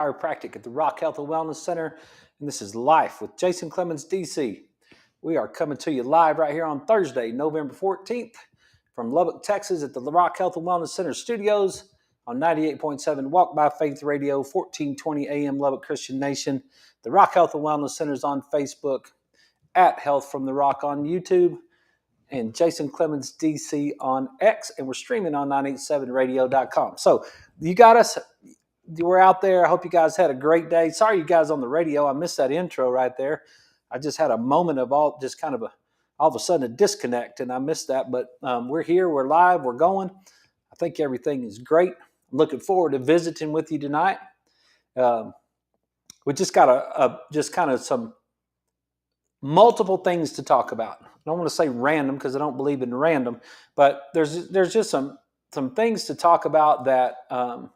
Chiropractic at the Rock Health and Wellness Center, and this is Life with Jason Clemmons, DC. We are coming to you live right here on Thursday, November 14th, from Lubbock, Texas, at the Rock Health and Wellness Center studios on 98.7 Walk by Faith Radio, 1420 AM Lubbock Christian Nation. The Rock Health and Wellness Center is on Facebook, at Health from the Rock on YouTube, and Jason Clemmons DC on X, and we're streaming on 987radio.com. So you got us. We're out there. I hope you guys had a great day. Sorry, you guys on the radio. I missed that intro right there. I just had a moment of all of a sudden a disconnect, and I missed that. But we're here. We're live. We're going. I think everything is great. I'm looking forward to visiting with you tonight. We just got just kind of some multiple things to talk about. I don't want to say random because I don't believe in random, but there's just some things to talk about that.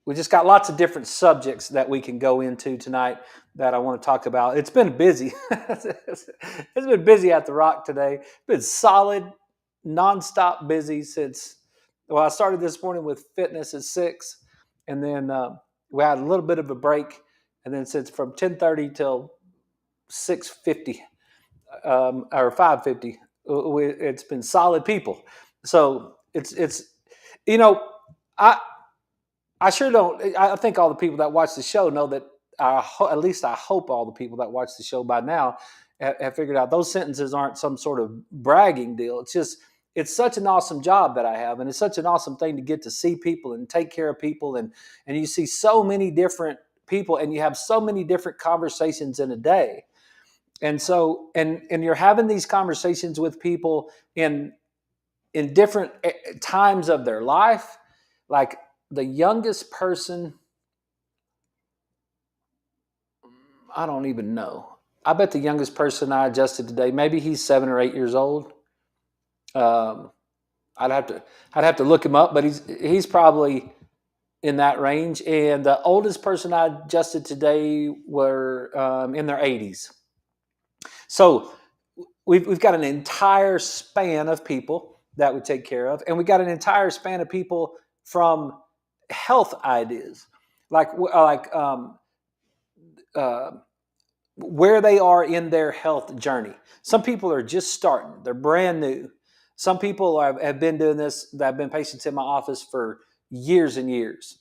We just got lots of different subjects that we can go into tonight that I want to talk about. It's been busy. It's been busy at the Rock today. It's been solid, nonstop busy since, I started this morning with fitness at 6, and then we had a little bit of a break, and then since from 10:30 till 6:50 or 5:50, it's been solid people. So it's I sure don't. I think all the people that watch the show know that. At least I hope all the people that watch the show by now have figured out those sentences aren't some sort of bragging deal. It's such an awesome job that I have, and it's such an awesome thing to get to see people and take care of people, and you see so many different people, and you have so many different conversations in a day, and so and you're having these conversations with people in different times of their life, like. The youngest person, I don't even know. I bet the youngest person I adjusted today, maybe he's 7 or 8 years old. I'd have to look him up, but he's probably in that range. And the oldest person I adjusted today were in their 80s. So we've got an entire span of people that we take care of, and we got an entire span of people from health ideas, like where they are in their health journey. Some people are just starting; they're brand new. Some people have been doing this. That have been patients in my office for years and years.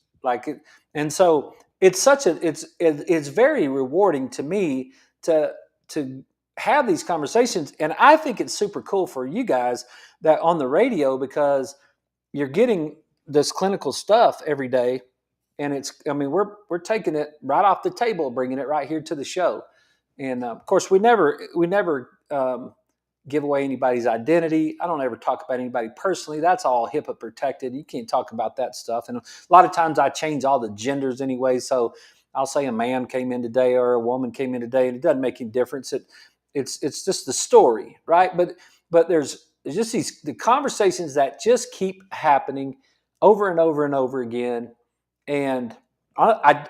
And so it's very rewarding to me to have these conversations, and I think it's super cool for you guys that on the radio, because you're getting this clinical stuff every day, and we're taking it right off the table, bringing it right here to the show. And of course, we never give away anybody's identity. I don't ever talk about anybody personally. That's all HIPAA protected. You can't talk about that stuff. And a lot of times I change all the genders anyway. So I'll say a man came in today or a woman came in today, and it doesn't make any difference. It's just the story, right? But there's just the conversations that just keep happening over and over and over again, and I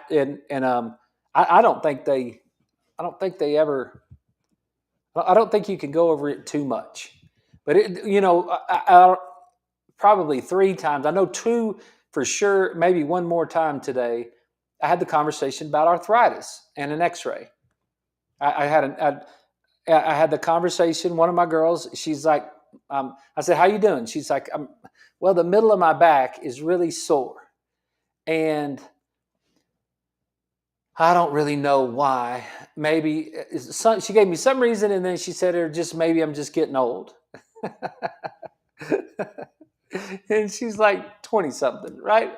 don't think they ever. I don't think you can go over it too much, but I probably 3 times. I know 2 for sure. Maybe one more time today. I had the conversation about arthritis and an X-ray. I had the conversation. One of my girls, she's like, I said, "How you doing?" She's like, "Well, the middle of my back is really sore, and I don't really know why. Maybe she gave me some reason, and then she said, or just maybe I'm just getting old." And she's like 20 something, right?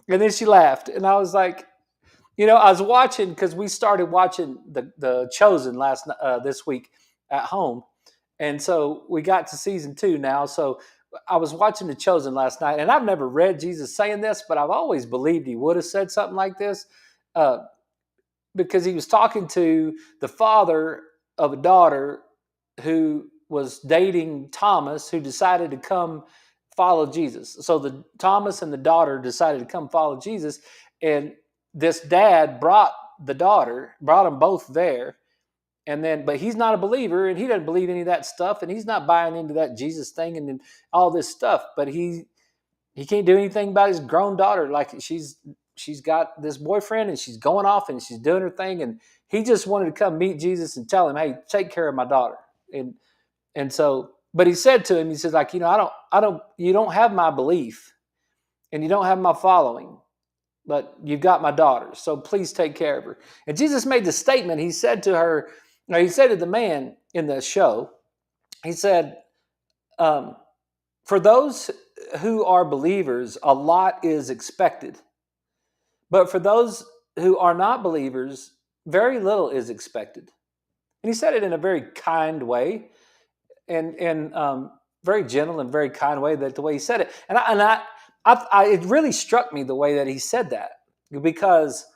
And then she laughed, and I was like, I was watching, because we started watching the Chosen this week at home, and so we got to season 2 now. So I was watching The Chosen last night, and I've never read Jesus saying this, but I've always believed he would have said something like this, because he was talking to the father of a daughter who was dating Thomas, who decided to come follow Jesus. So Thomas and the daughter decided to come follow Jesus, and this dad brought them both there. But he's not a believer, and he doesn't believe any of that stuff, and he's not buying into that Jesus thing and all this stuff. But he can't do anything about his grown daughter. Like, she's she's got this boyfriend and she's going off and she's doing her thing, and he just wanted to come meet Jesus and tell him, hey, take care of my daughter. And so, but he said to him, he says, like, you don't have my belief and you don't have my following, but you've got my daughter, so please take care of her. And Jesus made the statement. He said to her, he said to the man in the show, he said, for those who are believers, a lot is expected. But for those who are not believers, very little is expected. And he said it in a very kind way, and very gentle and very kind way, that the way he said it. It really struck me the way that he said that, because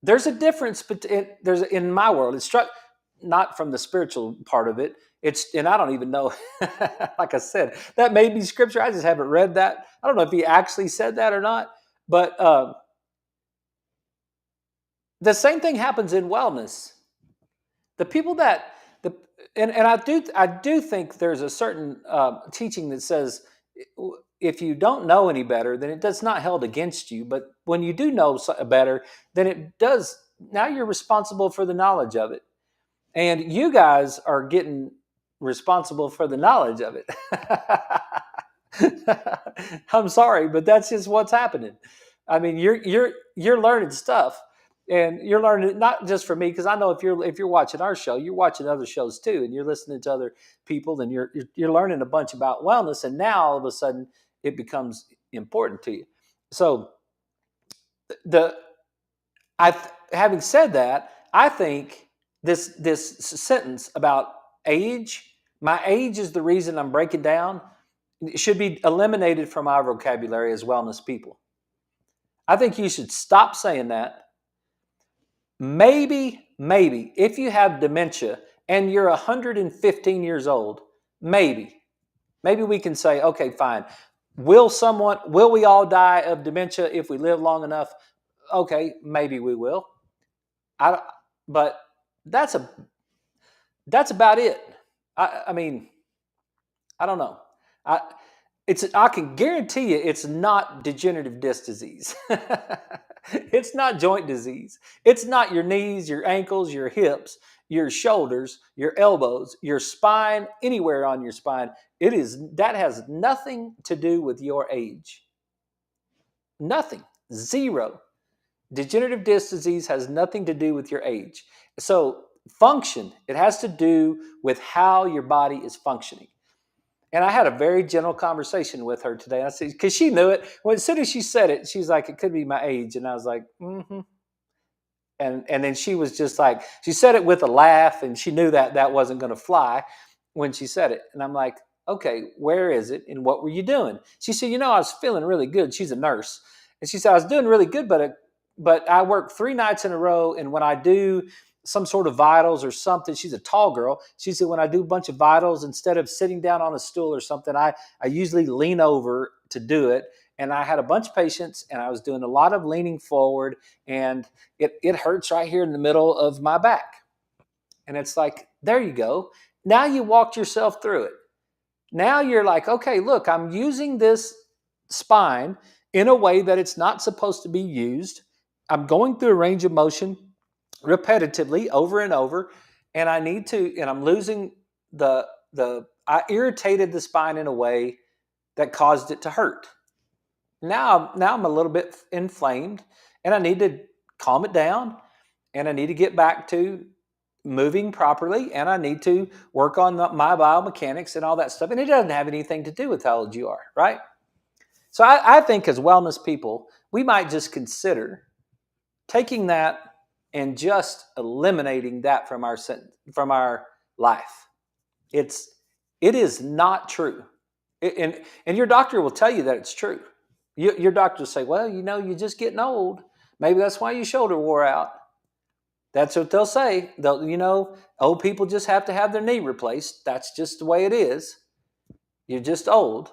there's a difference. But in my world, it struck not from the spiritual part of it. And I don't even know. Like I said, that may be scripture. I just haven't read that. I don't know if he actually said that or not. But the same thing happens in wellness. The people that and I do think there's a certain teaching that says, if you don't know any better, then it does not held against you. But when you do know better, then it does. Now you're responsible for the knowledge of it, and you guys are getting responsible for the knowledge of it. I'm sorry, but that's just what's happening. I mean, you're learning stuff, and you're learning it not just from me, because I know if you're watching our show, you're watching other shows too, and you're listening to other people, and you're learning a bunch about wellness, and now all of a sudden it becomes important to you. So having said that, I think this sentence about age, my age is the reason I'm breaking down, should be eliminated from our vocabulary as wellness people. I think you should stop saying that. Maybe if you have dementia and you're 115 years old, maybe we can say, okay, fine. Will we all die of dementia if we live long enough? Okay, maybe we will. But that's about it. I mean, I don't know. I can guarantee you it's not degenerative disc disease. It's not joint disease. It's not your knees, your ankles, your hips, your shoulders, your elbows, your spine, anywhere on your spine. That has nothing to do with your age. Nothing. Zero. Degenerative disc disease has nothing to do with your age. So function, it has to do with how your body is functioning. And I had a very gentle conversation with her today. I said, because she knew it. Well, as soon as she said it, she's like, it could be my age. And I was like, mm-hmm. And then she was just like, she said it with a laugh, and she knew that wasn't going to fly when she said it. And I'm like, okay, where is it? And what were you doing? She said, I was feeling really good. She's a nurse. And she said, I was doing really good, but I work 3 nights in a row. And when I do some sort of vitals or something, she's a tall girl. She said, when I do a bunch of vitals, instead of sitting down on a stool or something, I usually lean over to do it. And I had a bunch of patients, and I was doing a lot of leaning forward, and it hurts right here in the middle of my back. And it's like, there you go. Now you walked yourself through it. Now you're like, okay, look, I'm using this spine in a way that it's not supposed to be used. I'm going through a range of motion repetitively over and over, and I'm losing I irritated the spine in a way that caused it to hurt. Now I'm a little bit inflamed, and I need to calm it down, and I need to get back to moving properly, and I need to work on my biomechanics and all that stuff. And it doesn't have anything to do with how old you are, right? So I think as wellness people, we might just consider taking that and just eliminating that from our life. It is not true. And your doctor will tell you that it's true. Your doctor will say, well, you're just getting old. Maybe that's why your shoulder wore out. That's what they'll say. Old people just have to have their knee replaced. That's just the way it is. You're just old.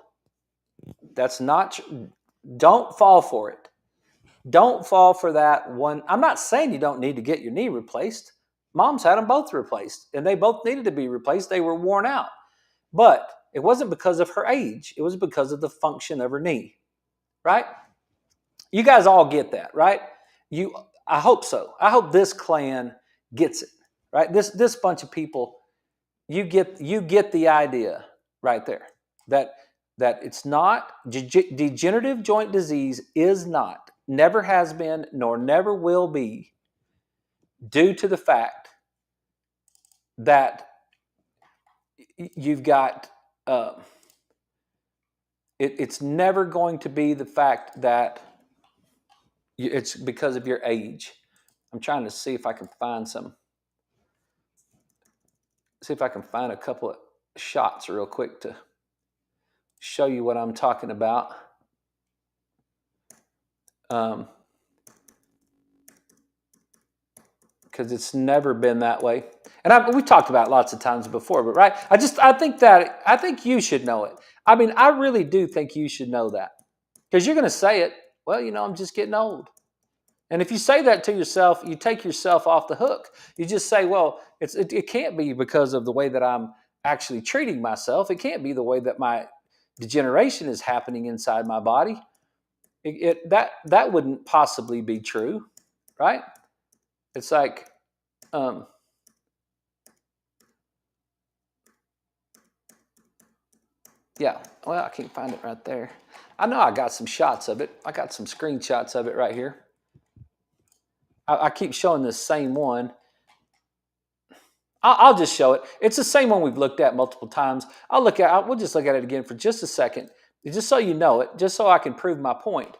That's not true. Don't fall for it. Don't fall for that one. I'm not saying you don't need to get your knee replaced. Mom's had them both replaced, and they both needed to be replaced. They were worn out. But it wasn't because of her age. It was because of the function of her knee, right? You guys all get that, right? I hope so. I hope this clan gets it, right? This bunch of people, you get the idea right there that it's not degenerative joint disease is not, never has been, nor never will be due to the fact that you've got it's never going to be the fact that it's because of your age. I'm trying to see if I can find a couple of shots real quick to show you what I'm talking about. Because it's never been that way. And we talked about it lots of times before, but right, I think you should know it. I mean, I really do think you should know that, because you're going to say it. Well, I'm just getting old. And if you say that to yourself, you take yourself off the hook. You just say, well, it can't be because of the way that I'm actually treating myself. It can't be the way that my degeneration is happening inside my body. That wouldn't possibly be true, right? It's like, yeah, well, I can't find it right there. I know I got some shots of it. I got some screenshots of it right here. I keep showing this same one. I'll just show it. It's the same one we've looked at multiple times. We'll just look at it again for just a second, just so you know it, just so I can prove my point.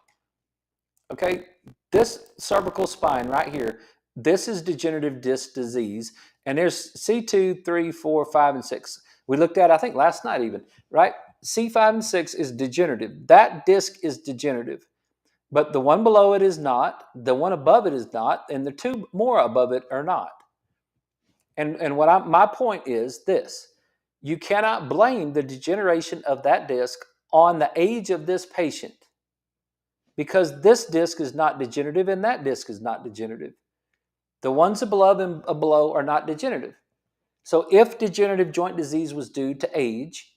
Okay, this cervical spine right here, this is degenerative disc disease, and there's C2, 3, 4, 5, and 6. We looked at, I think, last night even, right? C5 and 6 is degenerative. That disc is degenerative. But the one below it is not, the one above it is not, and the two more above it are not. And my point is this: you cannot blame the degeneration of that disc on the age of this patient, because this disc is not degenerative and that disc is not degenerative. The ones above and below are not degenerative. So if degenerative joint disease was due to age,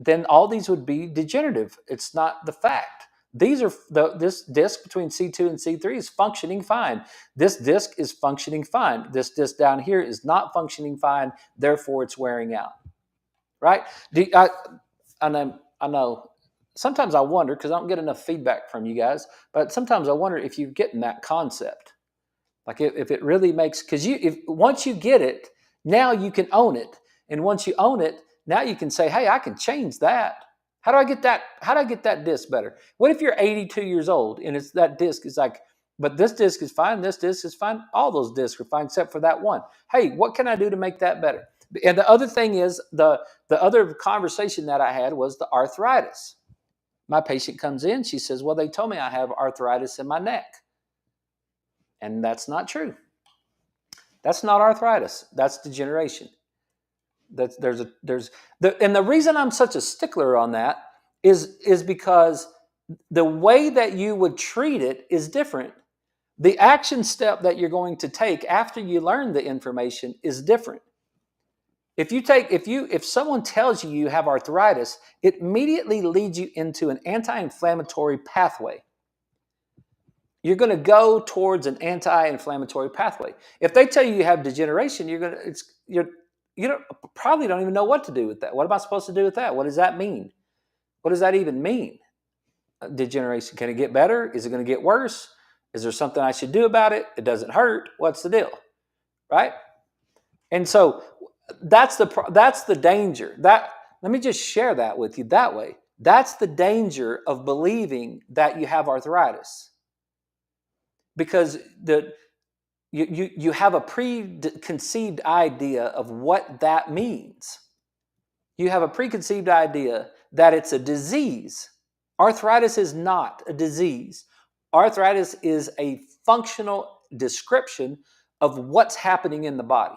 then all these would be degenerative. It's not the fact. This disc between C2 and C3 is functioning fine. This disc is functioning fine. This disc down here is not functioning fine. Therefore, it's wearing out. Right? I know. Sometimes I wonder, because I don't get enough feedback from you guys, but sometimes I wonder if you're getting that concept. Like if it really makes, because once you get it, now you can own it. And once you own it, now you can say, hey, I can change that. How do I get that disc better? What if you're 82 years old and that disc is like, but this disc is fine, this disc is fine, all those discs are fine except for that one. Hey, what can I do to make that better? And the other thing is, the other conversation that I had was the arthritis. My patient comes in, she says, well, they told me I have arthritis in my neck. And that's not true. That's not arthritis. That's degeneration. And the reason I'm such a stickler on that is because the way that you would treat it is different. The action step that you're going to take after you learn the information is different. If someone tells you have arthritis, it immediately leads you into an anti-inflammatory pathway. You're going to go towards an anti-inflammatory pathway. If they tell you have degeneration, you probably don't even know what to do with that. What am I supposed to do with that? What does that mean? What does that even mean? Degeneration. Can it get better? Is it going to get worse? Is there something I should do about it? It doesn't hurt. What's the deal? Right? And so that's the danger. Let me just share that with you that way. That's the danger of believing that you have arthritis. Because you have a preconceived idea of what that means. You have a preconceived idea that it's a disease. Arthritis is not a disease. Arthritis is a functional description of what's happening in the body.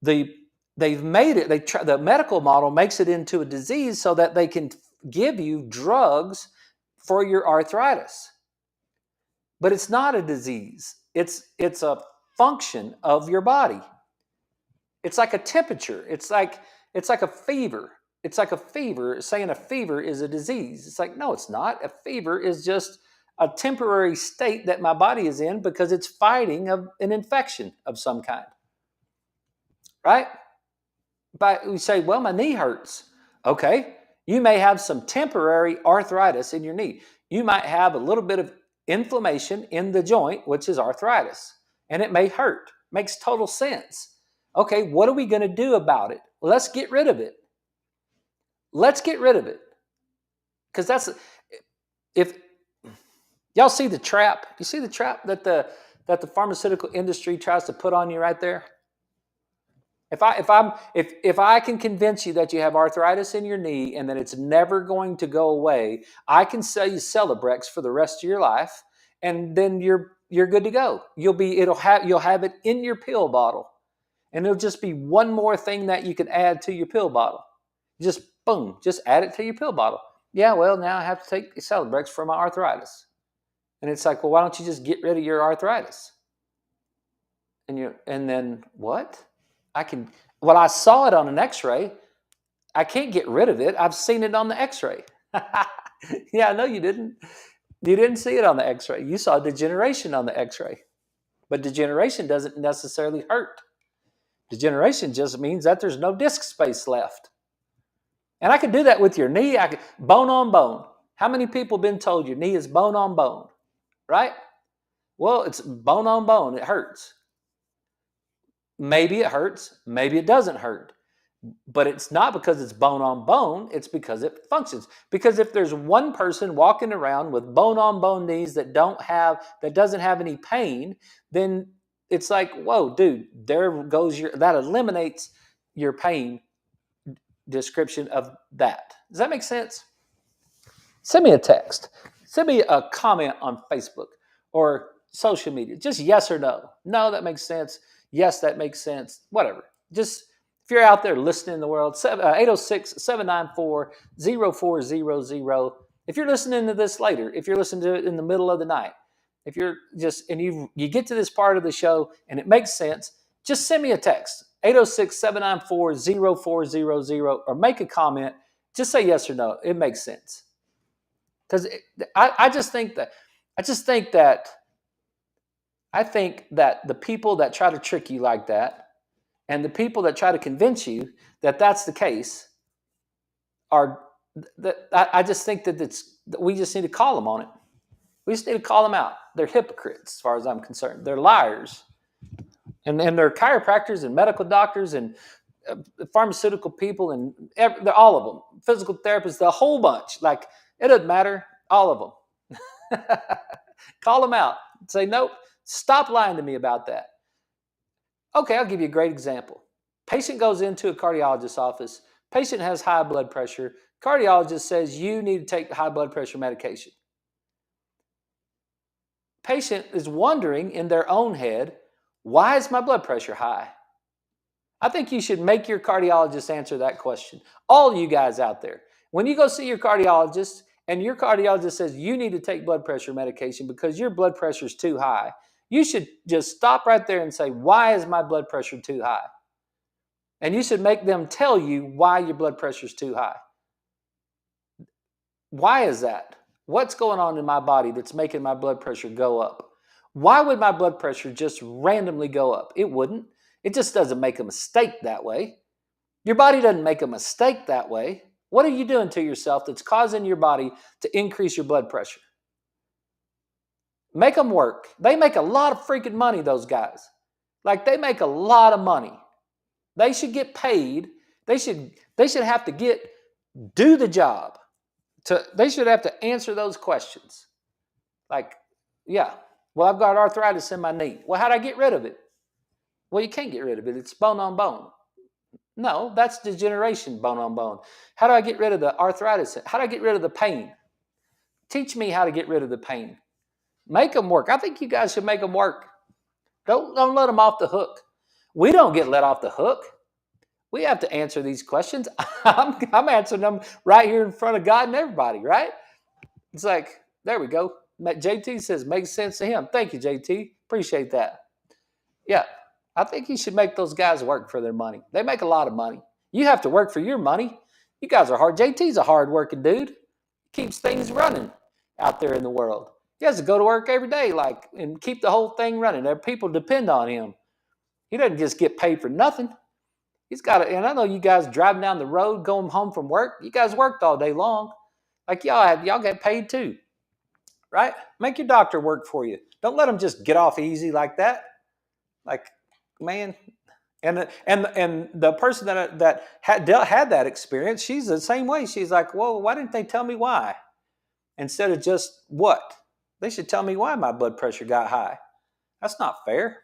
They've made it. The medical model makes it into a disease so that they can give you drugs for your arthritis. But it's not a disease. It's a function of your body. It's like a temperature. It's like a fever. It's like a fever. Saying a fever is a disease. It's like, no, it's not. A fever is just a temporary state that my body is in because it's fighting an infection of some kind, right? But we say, well, my knee hurts. Okay, you may have some temporary arthritis in your knee. You might have a little bit of inflammation in the joint, which is arthritis, and it may hurt. Makes total sense. Okay, what are we going to do about it? Let's get rid of it. Let's get rid of it. Because if y'all see the trap, you see the trap that the pharmaceutical industry tries to put on you right there? If I can convince you that you have arthritis in your knee and that it's never going to go away, I can sell you Celebrex for the rest of your life, and then you're good to go. You'll have it in your pill bottle, and it'll just be one more thing that you can add to your pill bottle. Just boom, just add it to your pill bottle. Yeah, well, now I have to take Celebrex for my arthritis, and it's like, well, why don't you just get rid of your arthritis? And then what? Well, I saw it on an x-ray. I can't get rid of it. I've seen it on the x-ray. Yeah, no, you didn't. You didn't see it on the x-ray. You saw degeneration on the x-ray. But degeneration doesn't necessarily hurt. Degeneration just means that there's no disc space left. And I could do that with your knee. Bone on bone. How many people have been told your knee is bone on bone? Right? Well, it's bone on bone. It hurts. Maybe it hurts, maybe it doesn't hurt. But it's not because it's bone on bone, it's because it functions. Because if there's one person walking around with bone on bone knees that doesn't have any pain, then it's like, whoa, dude, that eliminates your pain description of that. Does that make sense? Send me a text. Send me a comment on Facebook or social media. Just yes or no. No, that makes sense. Yes, that makes sense. Whatever. Just if you're out there listening in the world, 806-794-0400. If you're listening to this later, if you're listening to it in the middle of the night, if you're just, and you get to this part of the show and it makes sense, just send me a text, 806-794-0400, or make a comment. Just say yes or no. It makes sense. Because I think that the people that try to trick you like that, and the people that try to convince you that that's the case, I just think that we just need to call them on it. We just need to call them out. They're hypocrites, as far as I'm concerned. They're liars, and they're chiropractors and medical doctors and pharmaceutical people and they're all of them, physical therapists, the whole bunch. Like, it doesn't matter, all of them. Call them out. Say, nope, stop lying to me about that. Okay, I'll give you a great example. Patient goes into a cardiologist's office. Patient has high blood pressure. Cardiologist says you need to take high blood pressure medication. Patient is wondering in their own head, why is my blood pressure high? I think you should make your cardiologist answer that question. All you guys out there, when you go see your cardiologist and your cardiologist says you need to take blood pressure medication because your blood pressure is too high, you should just stop right there and say, why is my blood pressure too high? And you should make them tell you why your blood pressure is too high. Why is that? What's going on in my body that's making my blood pressure go up? Why would my blood pressure just randomly go up? It wouldn't. It just doesn't make a mistake that way. Your body doesn't make a mistake that way. What are you doing to yourself that's causing your body to increase your blood pressure? Make them work. They make a lot of freaking money, those guys. Like, they make a lot of money. They should get paid. They should have to do the job. They should have to answer those questions. Like, yeah, well, I've got arthritis in my knee. Well, how'd I get rid of it? Well, you can't get rid of it. It's bone on bone. No, that's degeneration, bone on bone. How do I get rid of the arthritis? How do I get rid of the pain? Teach me how to get rid of the pain. Make them work. I think you guys should make them work. Don't let them off the hook. We don't get let off the hook. We have to answer these questions. I'm answering them right here in front of God and everybody, right? It's like, there we go. JT says, makes sense to him. Thank you, JT. Appreciate that. Yeah, I think you should make those guys work for their money. They make a lot of money. You have to work for your money. You guys are hard. JT's a hard-working dude. He keeps things running out there in the world. He has to go to work every day, and keep the whole thing running. There people depend on him. He doesn't just get paid for nothing. He's got to, and I know you guys driving down the road, going home from work. You guys worked all day long. Like y'all get paid too, right? Make your doctor work for you. Don't let him just get off easy like that. Like, man, and the person that had that experience, she's the same way. She's like, well, why didn't they tell me why? Instead of just what? They should tell me why my blood pressure got high. That's not fair.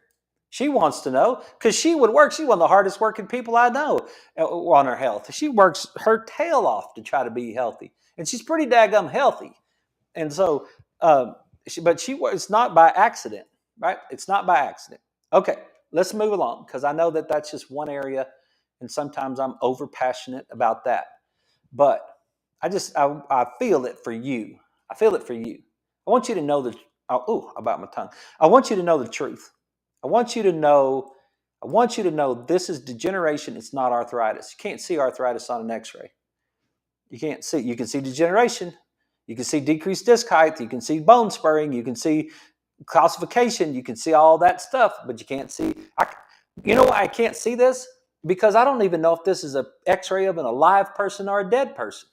She wants to know because she would work. She's one of the hardest working people I know on her health. She works her tail off to try to be healthy, and she's pretty daggum healthy. And so, it's not by accident, right? It's not by accident. Okay, let's move along because I know that that's just one area, and sometimes I'm over passionate about that. But I feel it for you. I feel it for you. I want you to know the about my tongue. I want you to know the truth. I want you to know. I want you to know this is degeneration. It's not arthritis. You can't see arthritis on an X-ray. You can't see. You can see degeneration. You can see decreased disc height. You can see bone spurring. You can see calcification. You can see all that stuff, but you can't see. You know why I can't see this? Because I don't even know if this is an X-ray of an alive person or a dead person.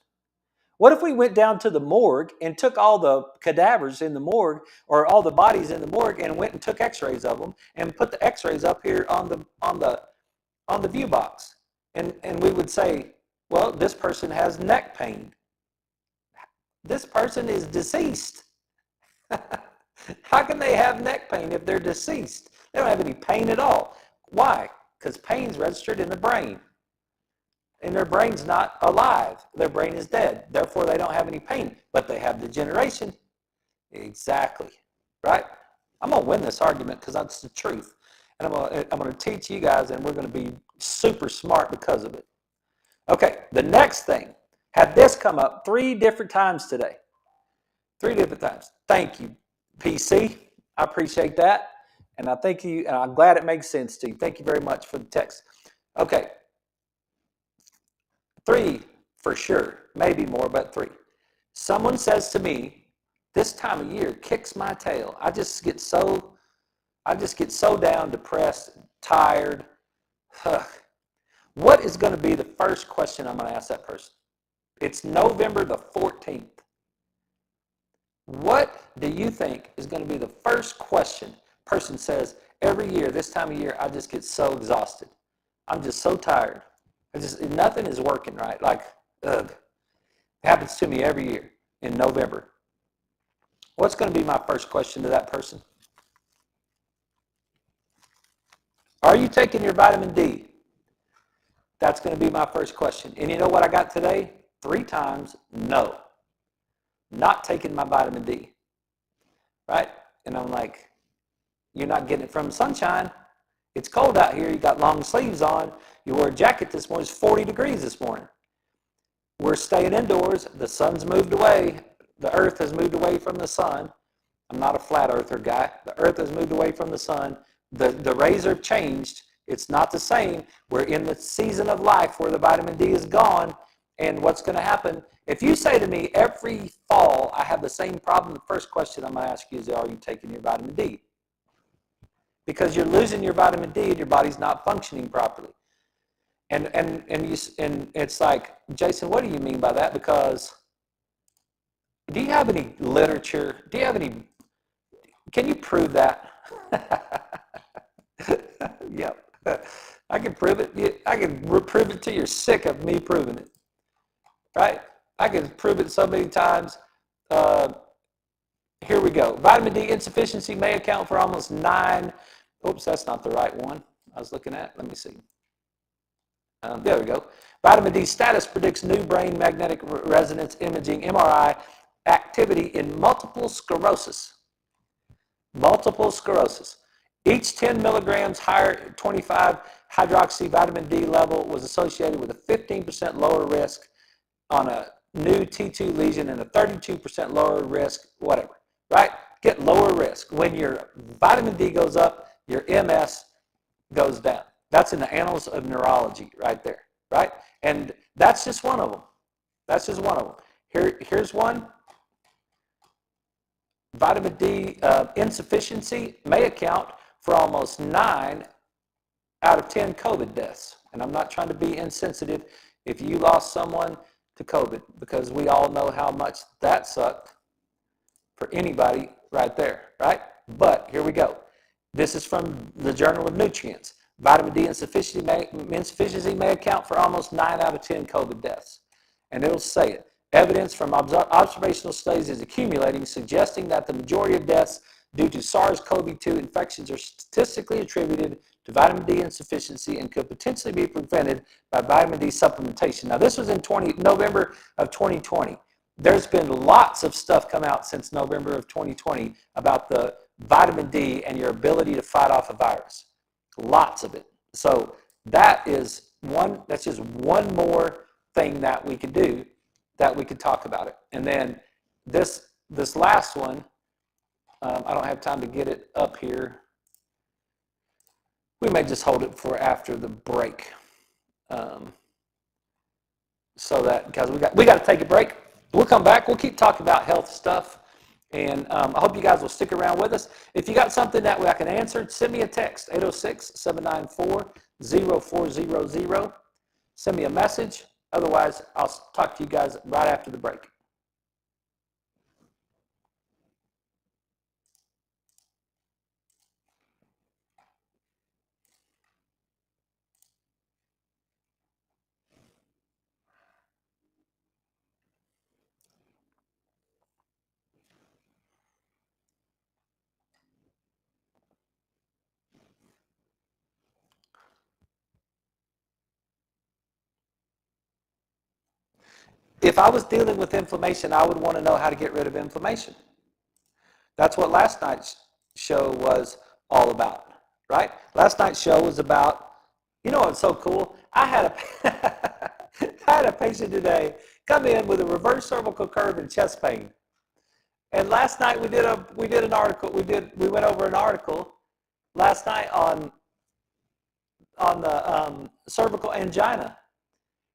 What if we went down to the morgue and took all the cadavers in the morgue or all the bodies in the morgue and went and took X-rays of them and put the X-rays up here on the view box, and we would say, well, this person has neck pain. This person is deceased. How can they have neck pain if they're deceased? They don't have any pain at all. Why? Because pain's registered in the brain. And their brain's not alive. Their brain is dead. Therefore, they don't have any pain. But they have degeneration. Exactly. Right? I'm going to win this argument because that's the truth. And I'm going to teach you guys, and we're going to be super smart because of it. Okay, the next thing. Had this come up 3 different times today. 3 different times. Thank you, PC. I appreciate that. And I thank you, and I'm glad it makes sense to you. Thank you very much for the text. Okay. 3 for sure, maybe more, but 3. Someone says to me, this time of year kicks my tail. I just get so down, depressed, tired. What is going to be the first question I'm going to ask that person? It's November the 14th. What do you think is going to be the first question person says every year, this time of year, I just get so exhausted. I'm just so tired. Nothing is working right. Like, ugh. It happens to me every year in November. What's going to be my first question to that person? Are you taking your vitamin D? That's going to be my first question. And you know what I got today? 3 times, no. Not taking my vitamin D. Right? And I'm like, you're not getting it from sunshine. It's cold out here. You got long sleeves on. You wore a jacket this morning. It's 40 degrees this morning. We're staying indoors. The sun's moved away. The earth has moved away from the sun. I'm not a flat earther guy. The earth has moved away from the sun. The rays are changed. It's not the same. We're in the season of life where the vitamin D is gone. And what's going to happen? If you say to me every fall I have the same problem, the first question I'm going to ask you is, are you taking your vitamin D? Because you're losing your vitamin D and your body's not functioning properly. And it's like, Jason, what do you mean by that? Because do you have any literature? Do you have any? Can you prove that? Yep. I can prove it. I can prove it till you're sick of me proving it. Right? I can prove it so many times. Here we go. Vitamin D insufficiency may account for almost 9. Oops, that's not the right one I was looking at. Let me see. There we go. Vitamin D status predicts new brain magnetic resonance imaging, MRI, activity in multiple sclerosis. Multiple sclerosis. Each 10 milligrams higher 25 hydroxy vitamin D level was associated with a 15% lower risk on a new T2 lesion and a 32% lower risk, whatever, right? Get lower risk. When your vitamin D goes up, your MS goes down. That's in the Annals of Neurology right there, right? And that's just one of them. That's just one of them. Here's one. Vitamin D insufficiency may account for almost 9 out of 10 COVID deaths. And I'm not trying to be insensitive if you lost someone to COVID, because we all know how much that sucked for anybody right there, right? But here we go. This is from the Journal of Nutrients. Vitamin D insufficiency may account for almost 9 out of 10 COVID deaths. And it'll say it. Evidence from observational studies is accumulating, suggesting that the majority of deaths due to SARS-CoV-2 infections are statistically attributed to vitamin D insufficiency and could potentially be prevented by vitamin D supplementation. Now, this was in November of 2020. There's been lots of stuff come out since November of 2020 about the vitamin D and your ability to fight off a virus. Lots of it. So that's just one more thing that we could do, that we could talk about it. And then this last one, I don't have time to get it up here. We may just hold it for after the break, so that, because we got to take a break. We'll come back. We'll keep talking about health stuff, and I hope you guys will stick around with us. If you got something that I can answer, send me a text, 806-794-0400. Send me a message. Otherwise, I'll talk to you guys right after the break. If I was dealing with inflammation, I would want to know how to get rid of inflammation. That's what last night's show was all about, right? Last night's show was about, you know what's so cool? I had a patient today come in with a reverse cervical curve and chest pain. And last night we did an article. We went over an article last night on the cervical angina,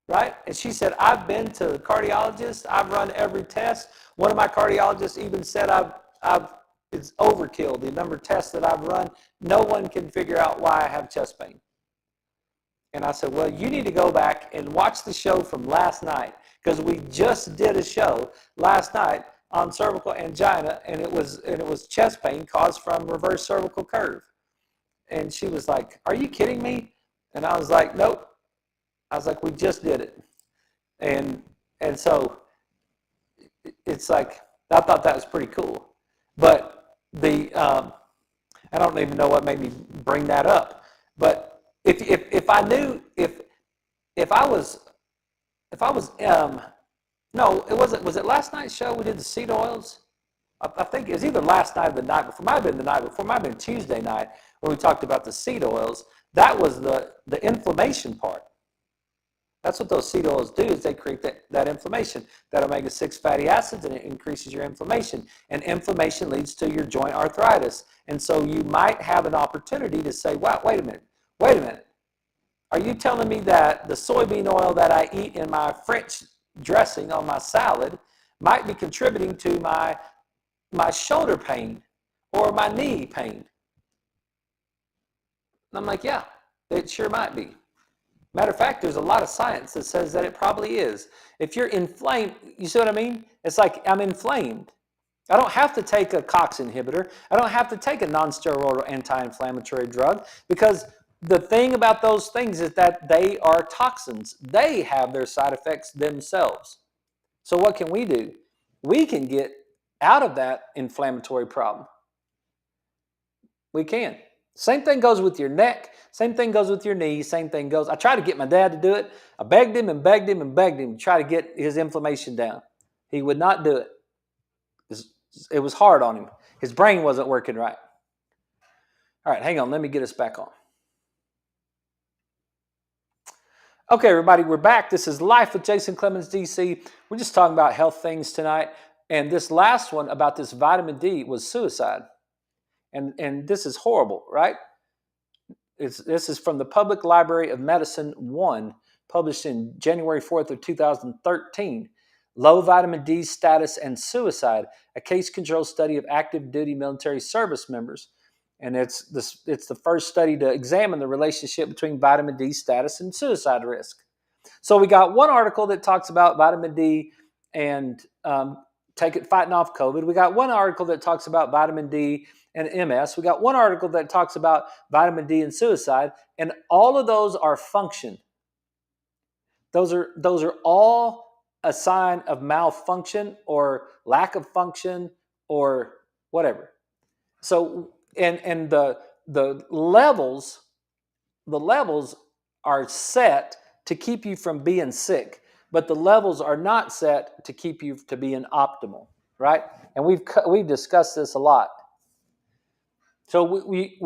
right? And she said, I've been to the cardiologist. I've run every test. One of my cardiologists even said it's overkill, the number of tests that I've run. No one can figure out why I have chest pain. And I said, well, you need to go back and watch the show from last night, because we just did a show last night on cervical angina, and it was chest pain caused from reverse cervical curve. And she was like, are you kidding me? And I was like, nope. I was like, we just did it. And so it's like, I thought that was pretty cool. But I don't even know what made me bring that up. But if I knew, if I was no, it wasn't. Was it last night's show we did the seed oils? I think it was either last night or the night before. Might have been the night before. Might have been Tuesday night where we talked about the seed oils. That was the inflammation part. That's what those seed oils do, is they create that inflammation, that omega-6 fatty acids, and it increases your inflammation. And inflammation leads to your joint arthritis. And so you might have an opportunity to say, wow, wait a minute. Are you telling me that the soybean oil that I eat in my French dressing on my salad might be contributing to my shoulder pain or my knee pain? And I'm like, yeah, it sure might be. Matter of fact, there's a lot of science that says that it probably is. If you're inflamed, you see what I mean? It's like I'm inflamed. I don't have to take a COX inhibitor. I don't have to take a non-steroidal anti-inflammatory drug, because the thing about those things is that they are toxins. They have their side effects themselves. So what can we do? We can get out of that inflammatory problem. We can. Same thing goes with your neck. Same thing goes with your knees. Same thing goes. I tried to get my dad to do it. I begged him and begged him and begged him to try to get his inflammation down. He would not do it. It was hard on him. His brain wasn't working right. All right, hang on. Let me get us back on. Okay, everybody, we're back. This is Life with Jason Clemmons, DC. We're just talking about health things tonight. And this last one about this vitamin D was suicide. And this is horrible, right? This is from the Public Library of Medicine 1, published in January 4th of 2013. Low vitamin D status and suicide, a case control study of active duty military service members. And it's the first study to examine the relationship between vitamin D status and suicide risk. So we got one article that talks about vitamin D and fighting off COVID. We got one article that talks about vitamin D and MS. We got one article that talks about vitamin D and suicide, and all of those are function. Those are all a sign of malfunction or lack of function or whatever. So and the levels are set to keep you from being sick, but the levels are not set to keep you to being optimal, right? And we've discussed this a lot. So we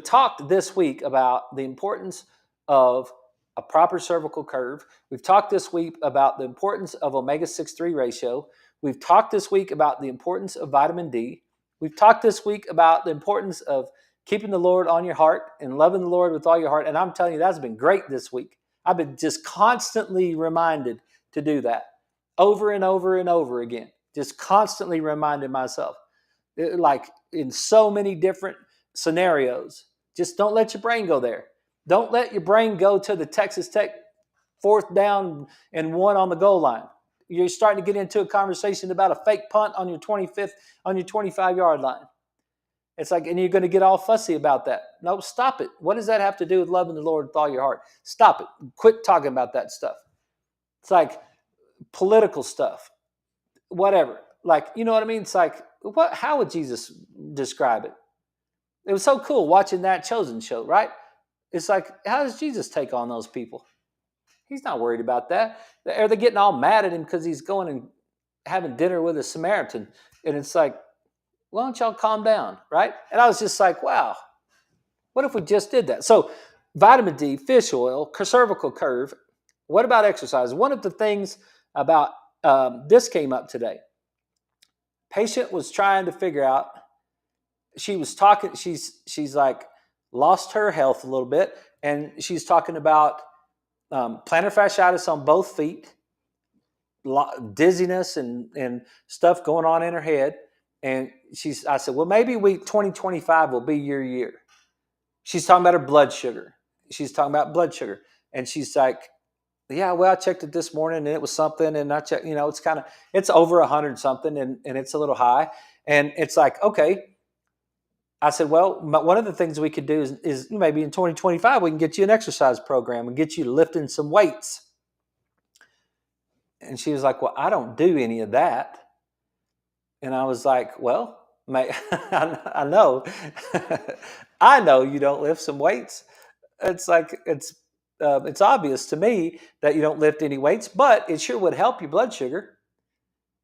talked this week about the importance of a proper cervical curve. We've talked this week about the importance of omega-6-3 ratio. We've talked this week about the importance of vitamin D. We've talked this week about the importance of keeping the Lord on your heart and loving the Lord with all your heart. And I'm telling you, that's been great this week. I've been just constantly reminded to do that over and over and over again. Just constantly reminding myself, like in so many different scenarios. Just don't let your brain go there. Don't let your brain go to the Texas Tech 4th down and 1 on the goal line. You're starting to get into a conversation about a fake punt on your 25-yard line. It's like, and you're going to get all fussy about that. No, stop it. What does that have to do with loving the Lord with all your heart? Stop it. Quit talking about that stuff. It's like political stuff, whatever. Like, you know what I mean? It's like, how would Jesus describe it? It was so cool watching that Chosen show, right? It's like, how does Jesus take on those people? He's not worried about that. Are they getting all mad at him because he's going and having dinner with a Samaritan? And it's like, why don't y'all calm down, right? And I was just like, wow, what if we just did that? So vitamin D, fish oil, cervical curve. What about exercise? One of the things about this came up today. Patient was trying to figure out, she was talking, she's like lost her health a little bit, and she's talking about plantar fasciitis on both feet, dizziness and stuff going on in her head. And I said, well, maybe 2025 will be your year. She's talking about her blood sugar. And she's like, yeah, well, I checked it this morning and it was something. And I checked, it's over 100 something and it's a little high. And it's like, okay. I said, well, one of the things we could do is maybe in 2025, we can get you an exercise program and get you lifting some weights. And she was like, well, I don't do any of that. And I was like, well, I know. I know you don't lift some weights. It's like, it's obvious to me that you don't lift any weights, but it sure would help your blood sugar.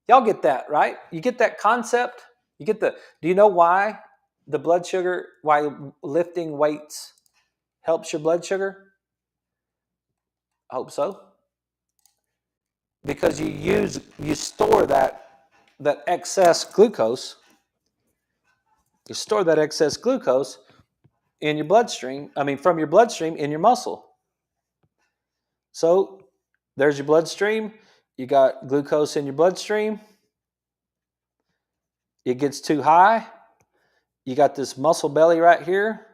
Y'all get that, right? You get that concept? Do you know why the blood sugar, why lifting weights helps your blood sugar? I hope so. Because you store that excess glucose. You store that excess glucose in your bloodstream, from your bloodstream in your muscle. So there's your bloodstream. You got glucose in your bloodstream. It gets too high. You got this muscle belly right here.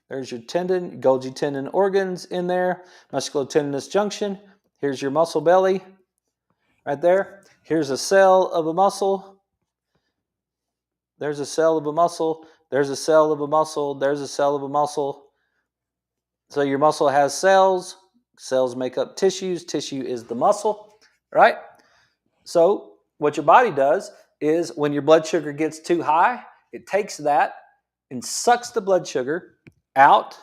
There's your tendon, Golgi tendon organs in there, musculotendinous junction. Here's your muscle belly right there. Here's a cell of a muscle. There's a cell of a muscle. There's a cell of a muscle. There's a cell of a muscle. So your muscle has cells. Cells make up tissues. Tissue is the muscle, right? So what your body does is when your blood sugar gets too high, it takes that and sucks the blood sugar out,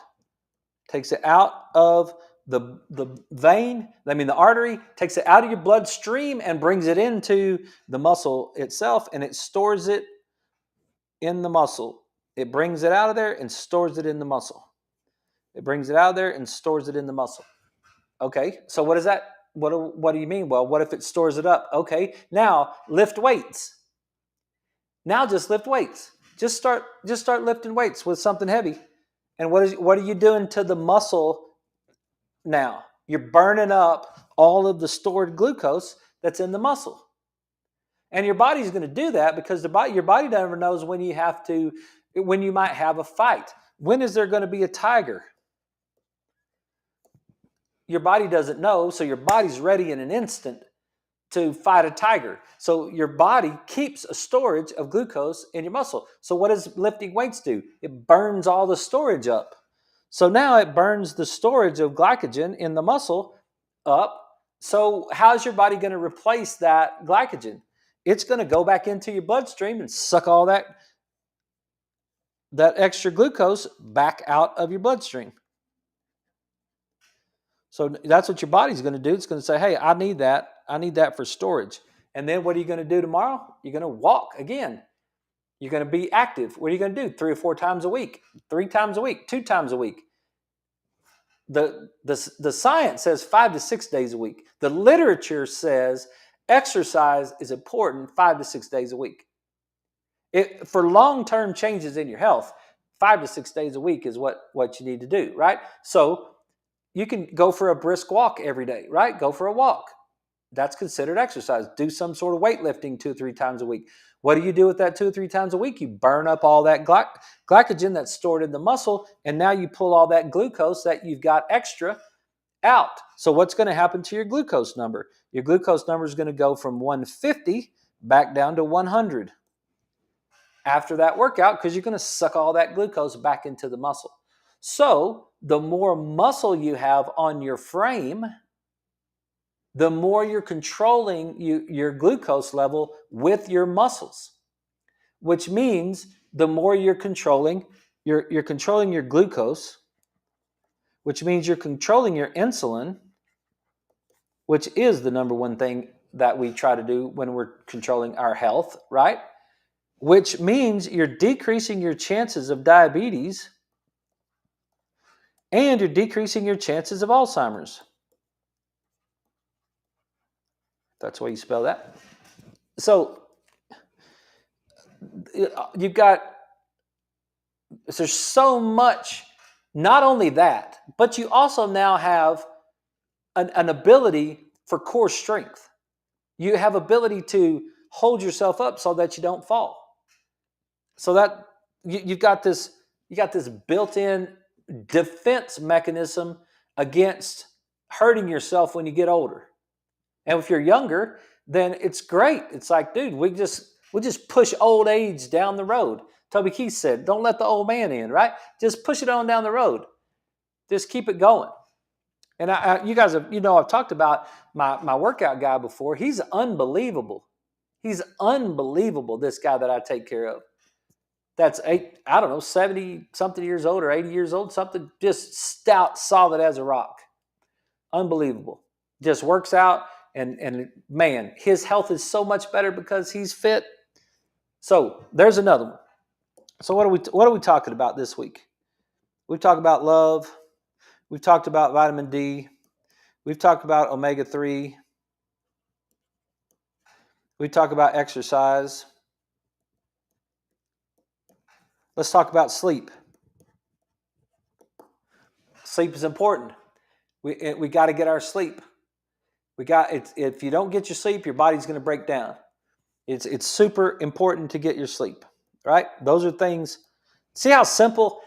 takes it out of the vein, the artery, takes it out of your bloodstream and brings it into the muscle itself, and it stores it in the muscle. It brings it out of there and stores it in the muscle. It brings it out of there and stores it in the muscle. Okay, so what is that? What do you mean? Well, what if it stores it up? Okay, now lift weights. Now just lift weights. Just start lifting weights with something heavy. And what are you doing to the muscle now? You're burning up all of the stored glucose that's in the muscle. And your body's going to do that because your body never knows when you might have a fight. When is there going to be a tiger? Your body doesn't know, so your body's ready in an instant to fight a tiger. So your body keeps a storage of glucose in your muscle. So what does lifting weights do? It burns all the storage up. So now it burns the storage of glycogen in the muscle up. So how's your body going to replace that glycogen? It's going to go back into your bloodstream and suck all that extra glucose back out of your bloodstream. So that's what your body's going to do. It's going to say, hey, I need that. I need that for storage. And then what are you going to do tomorrow? You're going to walk again. You're going to be active. What are you going to do? 3 or 4 times a week, 3 times a week, 2 times a week. The science says 5 to 6 days a week. The literature says exercise is important 5 to 6 days a week. For long-term changes in your health, 5 to 6 days a week is what you need to do, right? So you can go for a brisk walk every day, right? Go for a walk. That's considered exercise. Do some sort of weightlifting 2 or 3 times a week. What do you do with that 2 or 3 times a week? You burn up all that glycogen that's stored in the muscle, and now you pull all that glucose that you've got extra out. So what's going to happen to your glucose number? Your glucose number is going to go from 150 back down to 100 after that workout, because you're going to suck all that glucose back into the muscle. So the more muscle you have on your frame, the more you're controlling your glucose level with your muscles, which means the more you're controlling your glucose, which means you're controlling your insulin, which is the number one thing that we try to do when we're controlling our health, right? Which means you're decreasing your chances of diabetes and you're decreasing your chances of Alzheimer's. That's why you spell that. So there's so much, not only that, but you also now have an ability for core strength. You have ability to hold yourself up so that you don't fall. So that you've got this built-in defense mechanism against hurting yourself when you get older. And if you're younger, then it's great. It's like, dude, we just push old age down the road. Toby Keith said, don't let the old man in, right? Just push it on down the road. Just keep it going. And you guys have, I've talked about my workout guy before. He's unbelievable. He's unbelievable, this guy that I take care of. That's 70-something years old or 80 years old, something just stout, solid as a rock. Unbelievable. Just works out, and man, his health is so much better because he's fit. So there's another one. So what are we talking about this week? We've talked about love. We've talked about vitamin D. We've talked about omega-3. We talk about exercise. Let's talk about sleep. Sleep is important. We got to get our sleep. If you don't get your sleep, your body's going to break down. It's super important to get your sleep, right? Those are things. See how simple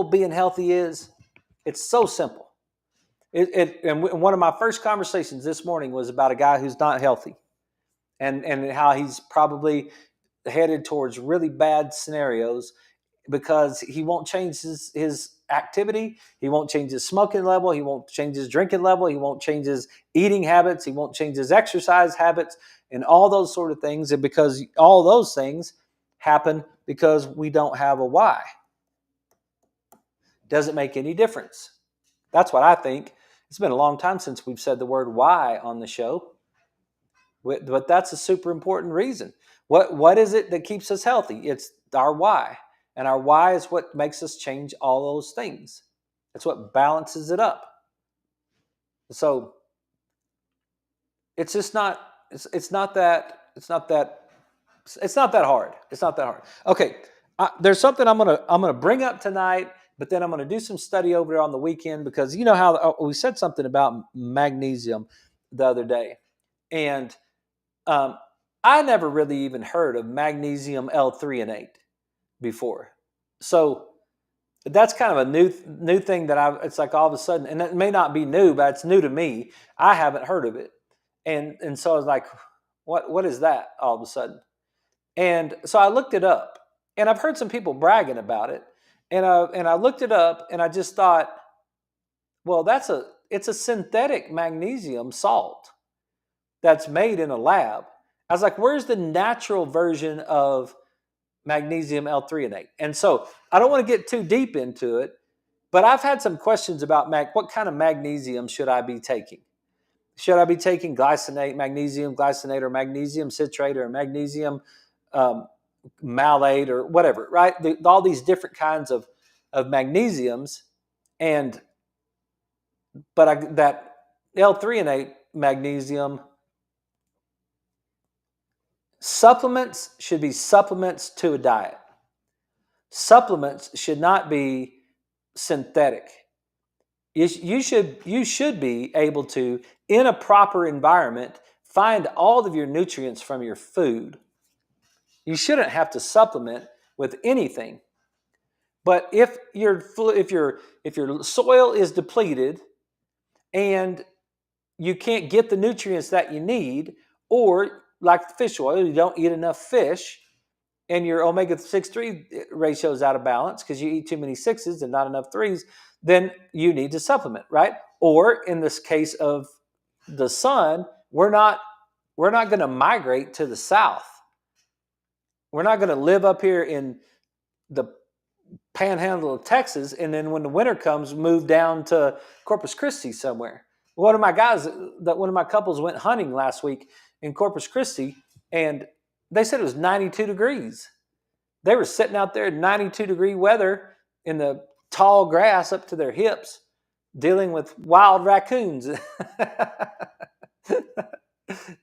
being healthy is? It's so simple. And one of my first conversations this morning was about a guy who's not healthy, and how he's probably headed towards really bad scenarios because he won't change his activity. He won't change his smoking level. He won't change his drinking level. He won't change his eating habits. He won't change his exercise habits and all those sort of things. And because all those things happen because we don't have a why. Doesn't make any difference. That's what I think. It's been a long time since we've said the word why on the show. But that's a super important reason. What is it that keeps us healthy? It's our why. And our why is what makes us change all those things. It's what balances it up. So it's just not that hard. It's not that hard. Okay, there's something I'm gonna bring up tonight but then I'm going to do some study over there on the weekend because you know how we said something about magnesium the other day. And I never really even heard of magnesium L-threonate before. So that's kind of a new thing that it's like all of a sudden, and it may not be new, but it's new to me. I haven't heard of it. And so I was like, what is that all of a sudden? And so I looked it up, and I've heard some people bragging about it. And I looked it up, and I just thought, well, it's a synthetic magnesium salt that's made in a lab. I was like, where's the natural version of magnesium L-threonate? And so I don't want to get too deep into it, but I've had some questions about what kind of magnesium should I be taking? Should I be taking magnesium glycinate, or magnesium citrate, or magnesium malate, or whatever, right? All these different kinds of magnesiums. That L-threonate magnesium, supplements should be supplements to a diet. Supplements should not be synthetic. You should be able to, in a proper environment, find all of your nutrients from your food. You shouldn't have to supplement with anything. But if your soil is depleted and you can't get the nutrients that you need, or like fish oil, you don't eat enough fish, and your omega-6-3 ratio is out of balance because you eat too many 6s and not enough 3s, then you need to supplement, right? Or in this case of the sun, we're not going to migrate to the south. We're not going to live up here in the panhandle of Texas, and then when the winter comes, move down to Corpus Christi somewhere. One of my couples went hunting last week in Corpus Christi, and they said it was 92 degrees. They were sitting out there in 92-degree weather in the tall grass up to their hips, dealing with wild raccoons.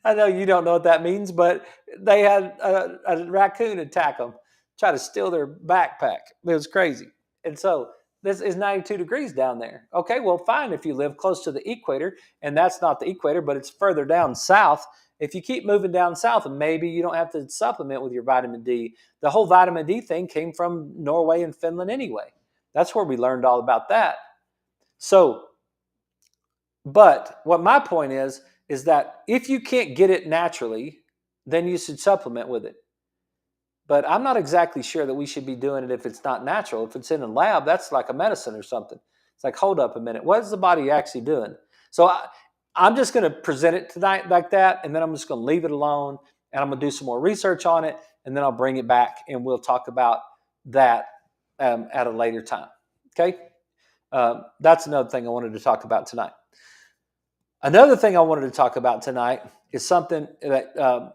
I know you don't know what that means, but they had a raccoon attack them, try to steal their backpack. It was crazy. And so this is 92 degrees down there. Okay, well, fine if you live close to the equator, and that's not the equator, but it's further down south. If you keep moving down south, and maybe you don't have to supplement with your vitamin D. The whole vitamin D thing came from Norway and Finland anyway. That's where we learned all about that. So, but what my point is that if you can't get it naturally, then you should supplement with it. But I'm not exactly sure that we should be doing it if it's not natural. If it's in a lab, that's like a medicine or something. It's like, hold up a minute. What is the body actually doing? So I'm just going to present it tonight like that, and then I'm just going to leave it alone, and I'm going to do some more research on it, and then I'll bring it back, and we'll talk about that at a later time. Okay? That's another thing I wanted to talk about tonight. Another thing I wanted to talk about tonight is something that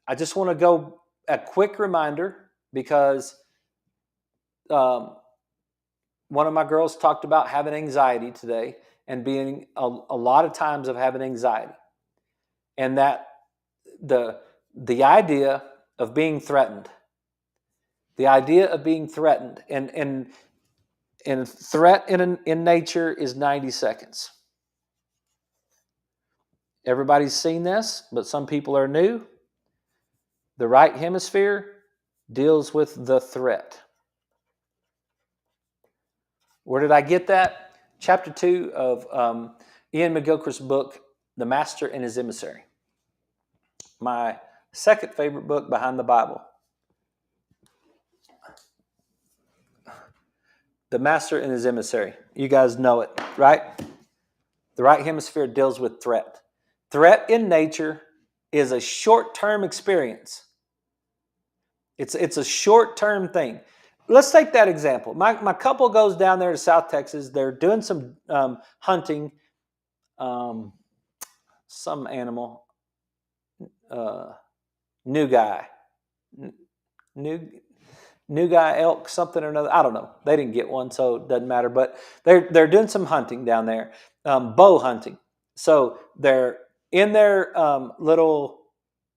I just want to go a quick reminder, because one of my girls talked about having anxiety today and being a lot of times of having anxiety, and that the idea of being threatened, and threat in nature is 90 seconds. Everybody's seen this, but some people are new. The right hemisphere deals with the threat. Where did I get that? Chapter 2 of Ian McGilchrist's book, The Master and His Emissary. My second favorite book behind the Bible. The Master and His Emissary. You guys know it, right? The right hemisphere deals with threat. Threat in nature is a short-term experience. It's a short-term thing. Let's take that example. My couple goes down there to South Texas. They're doing some hunting, some animal, new guy elk, something or another. I don't know. They didn't get one, so it doesn't matter. But they're doing some hunting down there, bow hunting. So they're in their little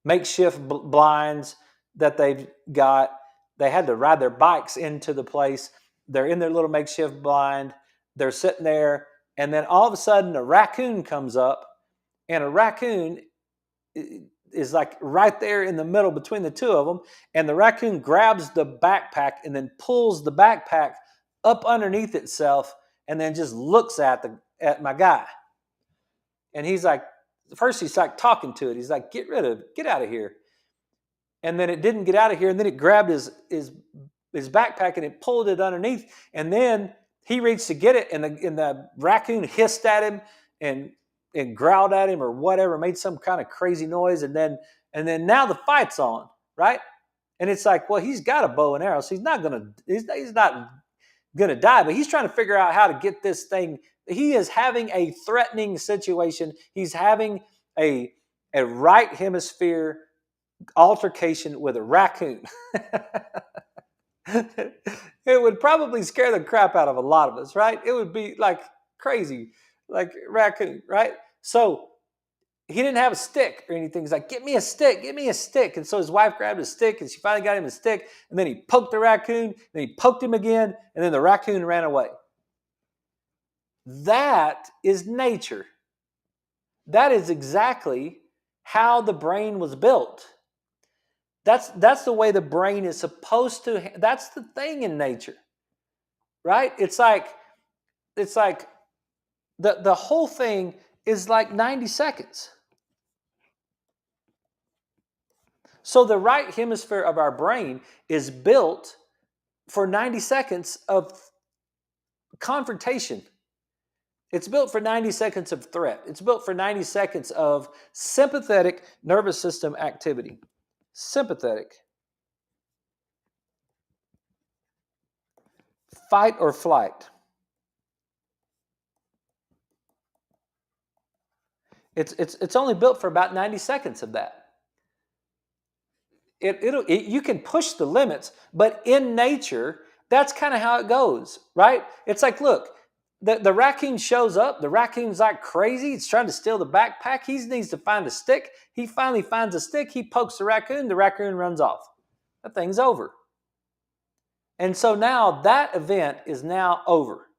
makeshift blinds that they've got. They had to ride their bikes into the place, They're in their little makeshift blind. They're sitting there, and then all of a sudden a raccoon comes up, and a raccoon is like right there in the middle between the two of them, and the raccoon grabs the backpack and then pulls the backpack up underneath itself, and then just looks at my guy. And he's like, first he's like talking to it. He's like, get out of here. And then it didn't get out of here, and then it grabbed his backpack and it pulled it underneath, and then he reached to get it, and the raccoon hissed at him and growled at him or whatever, made some kind of crazy noise, and then now the fight's on, right? And it's like, well, he's got a bow and arrow, so he's not gonna die, but he's trying to figure out how to get this thing. He is having a threatening situation. He's having a right hemisphere altercation with a raccoon. It would probably scare the crap out of a lot of us, right? It would be like crazy, like raccoon, right? So he didn't have a stick or anything. He's like, get me a stick. And so his wife grabbed a stick, and she finally got him a stick, and then he poked the raccoon, then he poked him again, and then the raccoon ran away. That is nature. That is exactly how the brain was built. That's the way the brain is supposed to. That's the thing in nature, right? It's like the whole thing is like 90 seconds. So the right hemisphere of our brain is built for 90 seconds of confrontation. It's built for 90 seconds of threat. It's built for 90 seconds of sympathetic nervous system activity. Sympathetic. Fight or flight. It's only built for about 90 seconds of that. You can push the limits, but in nature, that's kind of how it goes, right? It's like, look, the raccoon shows up. The raccoon's like crazy. He's trying to steal the backpack. He needs to find a stick. He finally finds a stick. He pokes the raccoon. The raccoon runs off. That thing's over. And so now that event is now over.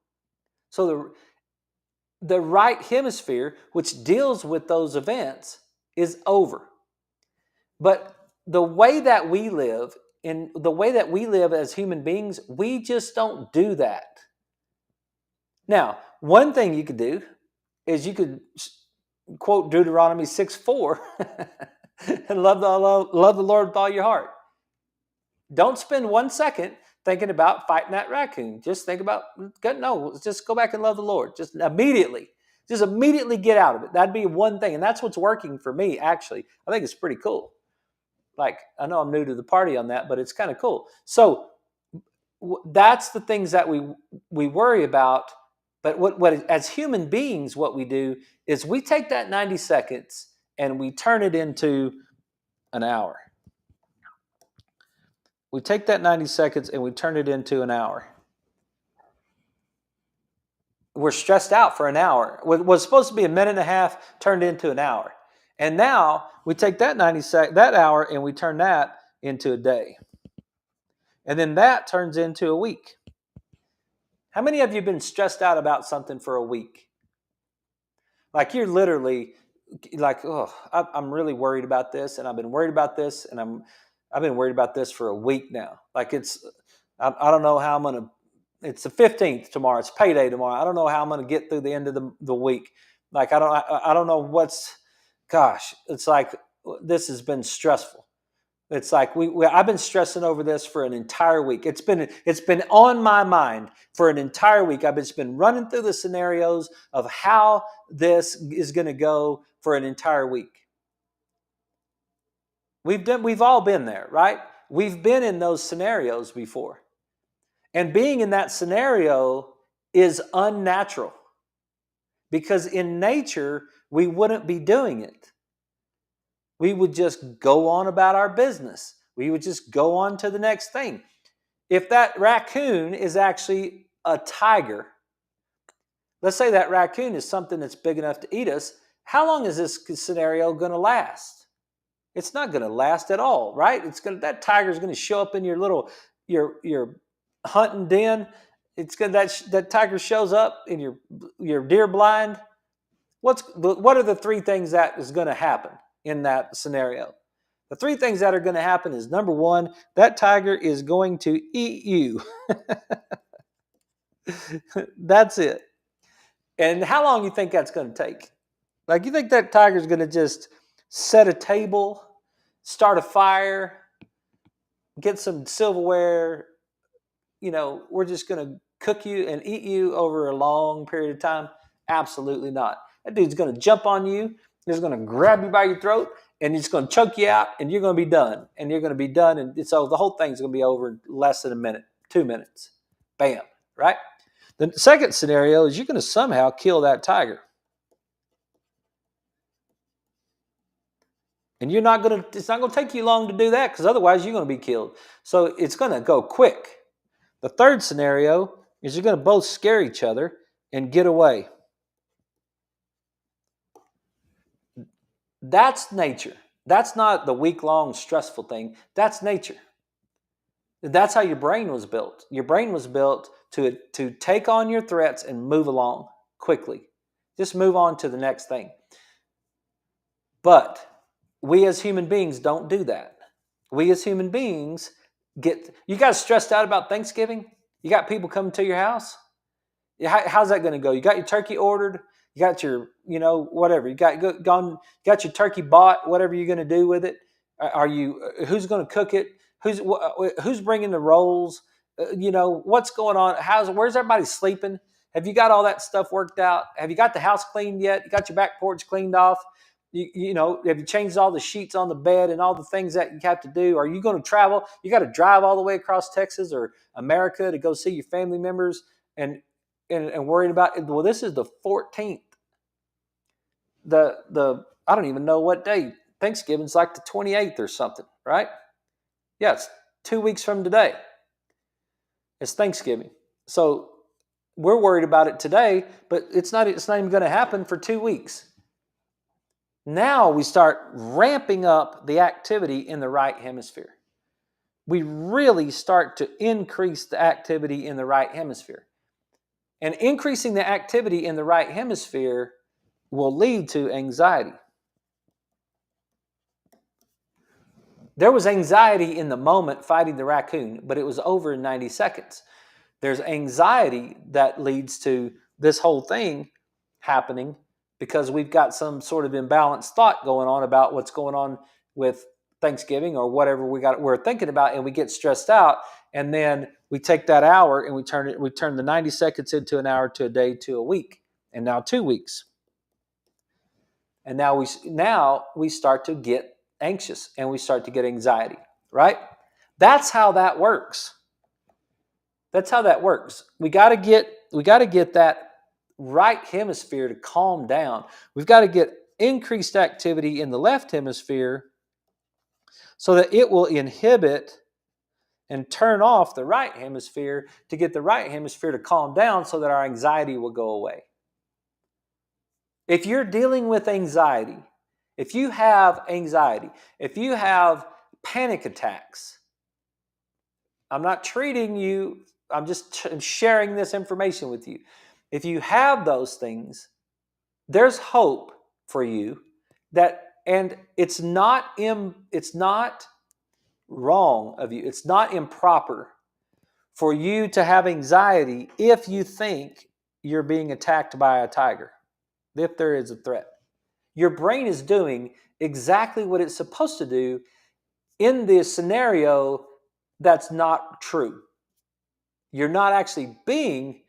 So the right hemisphere, which deals with those events, is over. But the way that we live, in the way that we live as human beings, we just don't do that. Now, one thing you could do is you could quote Deuteronomy 6:4 and love the Lord with all your heart. Don't spend 1 second thinking about fighting that raccoon. Just think about, just go back and love the Lord. Just immediately get out of it. That'd be one thing. And that's what's working for me, actually. I think it's pretty cool. Like, I know I'm new to the party on that, but it's kind of cool. So that's the things that we worry about. But what as human beings, what we do is we take that 90 seconds and we turn it into an hour. We take that 90 seconds and we turn it into an hour. We're stressed out for an hour. What was supposed to be a minute and a half turned into an hour. And now we take that that hour and we turn that into a day. And then that turns into a week. How many of you have been stressed out about something for a week? Like you're literally like, oh, I'm really worried about this, and I've been worried about this, and I've been worried about this for a week now. Like I don't know how I'm going to, it's the 15th tomorrow. It's payday tomorrow. I don't know how I'm going to get through the end of the week. Like I don't know it's like this has been stressful. It's like I've been stressing over this for an entire week. It's been on my mind for an entire week. I've just been running through the scenarios of how this is going to go for an entire week. We've all been there, right? We've been in those scenarios before. And being in that scenario is unnatural. Because in nature, we wouldn't be doing it. We would just go on about our business. We would just go on to the next thing. If that raccoon is actually a tiger, let's say that raccoon is something that's big enough to eat us, how long is this scenario going to last? It's not going to last at all, right? That tiger's going to show up in your little your hunting den, It's good that tiger shows up and you're deer blind. What are the three things that is going to happen in that scenario? The three things that are going to happen is, number one, that tiger is going to eat you. That's it. And how long you think that's going to take? Like, you think that tiger's going to just set a table, start a fire, get some silverware, we're just going to cook you and eat you over a long period of time? Absolutely not. That dude's going to jump on you. He's going to grab you by your throat, and he's going to choke you out, and you're going to be done. And you're going to be done, and so the whole thing's going to be over in less than a minute, 2 minutes. Bam, right? The second scenario is you're going to somehow kill that tiger. And it's not going to take you long to do that, because otherwise you're going to be killed. So it's going to go quick. The third scenario is you're going to both scare each other and get away. That's nature. That's not the week-long stressful thing. That's nature. That's how your brain was built. Your brain was built to take on your threats and move along quickly. Just move on to the next thing. But we as human beings don't do that. We as human beings you guys stressed out about Thanksgiving? You got people coming to your house? How's that going to go? You got your turkey ordered? You got your, whatever. You got your turkey bought, whatever you're going to do with it. Who's going to cook it? Who's bringing the rolls? What's going on? Where's everybody sleeping? Have you got all that stuff worked out? Have you got the house cleaned yet? You got your back porch cleaned off? Have you changed all the sheets on the bed and all the things that you have to do? Are you going to travel? You got to drive all the way across Texas or America to go see your family members and worried about it. Well, this is the 14th. I don't even know what day. Thanksgiving's like the 28th or something, right? Yeah, it's 2 weeks from today. It's Thanksgiving. So we're worried about it today, but it's not even going to happen for 2 weeks. Now we start ramping up the activity in the right hemisphere. We really start to increase the activity in the right hemisphere. And increasing the activity in the right hemisphere will lead to anxiety. There was anxiety in the moment fighting the raccoon, but it was over in 90 seconds. There's anxiety that leads to this whole thing happening because we've got some sort of imbalanced thought going on about what's going on with Thanksgiving or whatever we're thinking about, and we get stressed out, and then we take that hour and we turn the 90 seconds into an hour, to a day, to a week, and now 2 weeks. And now we start to get anxious and we start to get anxiety, right? That's how that works. That's how that works. We got to get that right hemisphere to calm down. We've got to get increased activity in the left hemisphere so that it will inhibit and turn off the right hemisphere to get the right hemisphere to calm down so that our anxiety will go away. If you're dealing with anxiety, if you have panic attacks, I'm not treating you, I'm just sharing this information with you. If you have those things, there's hope for you and it's not wrong of you. It's not improper for you to have anxiety if you think you're being attacked by a tiger, if there is a threat. Your brain is doing exactly what it's supposed to do in this scenario that's not true. You're not actually being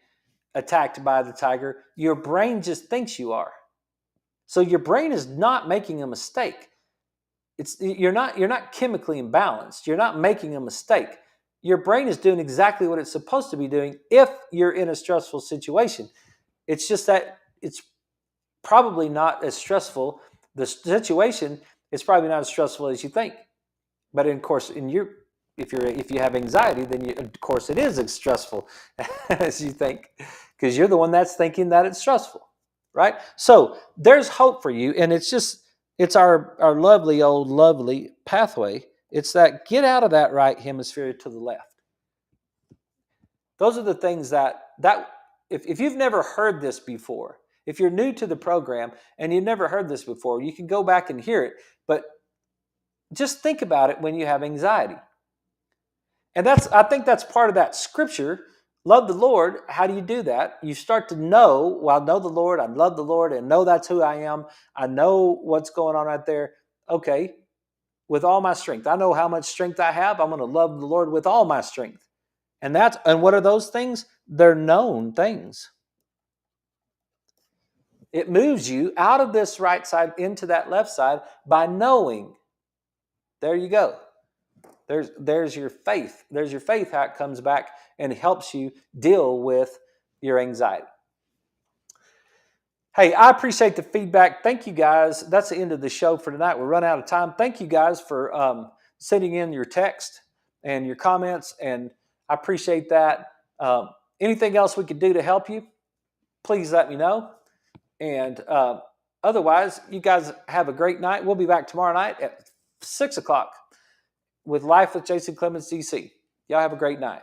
attacked by the tiger. Your brain just thinks you are. So your brain is not making a mistake. You're not chemically imbalanced. You're not making a mistake. Your brain is doing exactly what it's supposed to be doing if you're in a stressful situation. It's just that it's probably not as stressful. The situation is probably not as stressful as you think. But of course, if you have anxiety, then of course it is as stressful as you think, because you're the one that's thinking that it's stressful, right? So there's hope for you, and it's our lovely pathway. It's that get out of that right hemisphere to the left. Those are the things that if you've never heard this before, if you're new to the program and you've never heard this before, you can go back and hear it. But just think about it when you have anxiety. And I think that's part of that scripture. Love the Lord. How do you do that? You start to know, well, I know the Lord, I love the Lord, and know that's who I am. I know what's going on right there. Okay, with all my strength. I know how much strength I have. I'm going to love the Lord with all my strength. And what are those things? They're known things. It moves you out of this right side into that left side by knowing. There you go. There's your faith. There's your faith, how it comes back and helps you deal with your anxiety. Hey, I appreciate the feedback. Thank you, guys. That's the end of the show for tonight. We're running out of time. Thank you, guys, for sending in your text and your comments, and I appreciate that. Anything else we could do to help you, please let me know. And otherwise, you guys have a great night. We'll be back tomorrow night at 6 o'clock with Life with Jason Clemmons, DC. Y'all have a great night.